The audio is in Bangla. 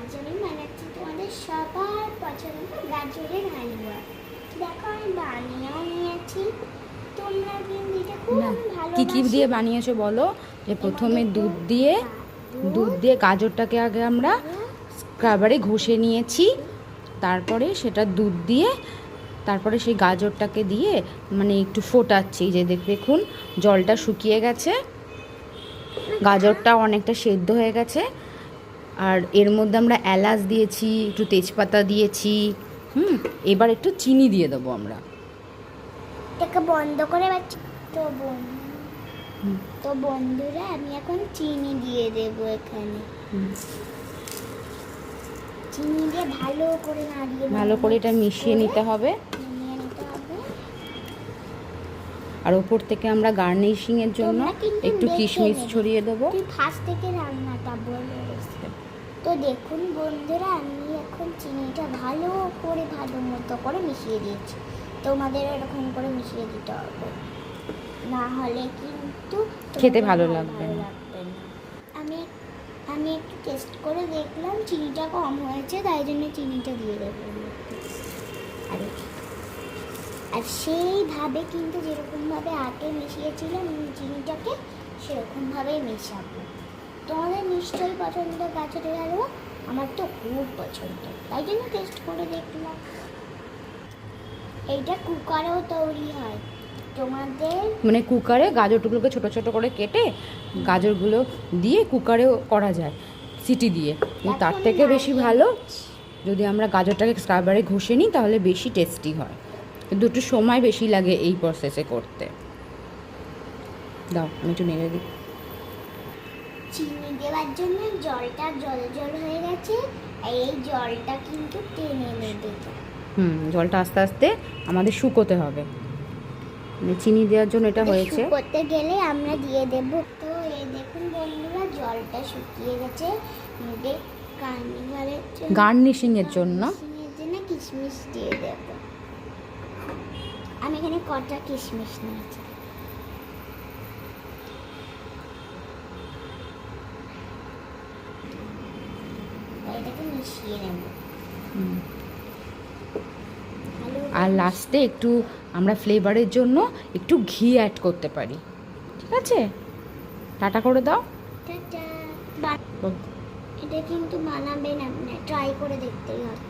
আজ আমি বানাচ্ছি তোমাদের সবার পছন্দ গাজরের হালুয়া। দেখো আমি বানিয়েও নিয়েছি, তোমরা কিন্তু এটা খুব ভালো কি কি দিয়ে বানিয়েছো বলো। যে প্রথমে দুধ দিয়ে গাজরটাকে আগে আমরা স্ক্রাবারে ঘষে নিয়েছি, তারপরে সেটা দুধ দিয়ে তারপরে সেই গাজরটাকে দিয়ে মানে একটু ফোটাচ্ছি। যে দেখুন জলটা শুকিয়ে গেছে, গাজরটা অনেকটা সেদ্ধ হয়ে গেছে। আর এর মধ্যে আমরা এলাচ দিয়েছি, একটু তেজপাতা দিয়েছি। এবার একটু চিনি দিয়ে দেবো আমরা। এটাকে বন্ধ করে তো বন্ধুরা আমি এখন চিনি দিয়ে দেবো এখানে। চিনি দিয়ে ভালো করে এটা মিশিয়ে নিতে হবে। আর ওপর থেকে আমরা গার্নিশিংয়ের জন্য একটু কিশমিশ ছড়িয়ে দেবো। ফার্স্ট থেকে রান্নাটা বলে তো দেখুন বন্ধুরা, আমি এখন চিনিটা ভালো মতো করে মিশিয়ে দিয়েছি। তোমাদের এরকম করে মিশিয়ে দিতে হবে, না হলে কিন্তু খেতে ভালো লাগবে না। আমি একটু টেস্ট করে দেখলাম চিনিটা কম হয়েছে, তাই জন্য চিনিটা দিয়ে দেবো। আর সেইভাবে কিন্তু যেরকমভাবে আগে মিশিয়েছিলাম চিনিটাকে সেরকমভাবেই মেশাবো। তোমাদের নিশ্চয়ই পছন্দ গাজরের হালুয়া, আমার তো খুব পছন্দ, তাই জন্য টেস্ট করে দেখলাম। এইটা কুকারেও তৈরি হয়। তোমাদের মানে কুকারে গাজরটুকুলোকে ছোট ছোট করে কেটে গাজরগুলো দিয়ে কুকারেও করা যায় সিটি দিয়ে। তার থেকে বেশি ভালো যদি আমরা গাজরটাকে স্ক্রাবারে ঘষে নিই, তাহলে বেশি টেস্টি হয়, কিন্তু একটু সময় বেশি লাগে এই প্রসেসে করতে। দাও আমি একটু নেড়ে দিই। চিনি দেওয়ার জন্য জলটা জল হয়ে গেছে, এই জলটা কিন্তু টেনে নেবে। জলটা আস্তে আস্তে আমাদের শুকোতে হবে, মানে চিনি দেওয়ার জন্য এটা হয়েছে। শুকোতে গেলে আমরা দিয়ে দেব। তো এই দেখুন বন্ধুরা, জলটা শুকিয়ে গেছে। গার্নিশিংয়ের জন্য কিশমিশ দিয়ে দেব। আমি এখানে কটা কিশমিশ নিয়েছি। এটাকে মিশিয়ে নেব। আর লাস্টে একটু আমরা ফ্লেভারের জন্য একটু ঘি অ্যাড করতে পারি। ঠিক আছে, টাটা করে দাও। এটা কিন্তু বানাবেন, আপনি ট্রাই করে দেখতেই হবে।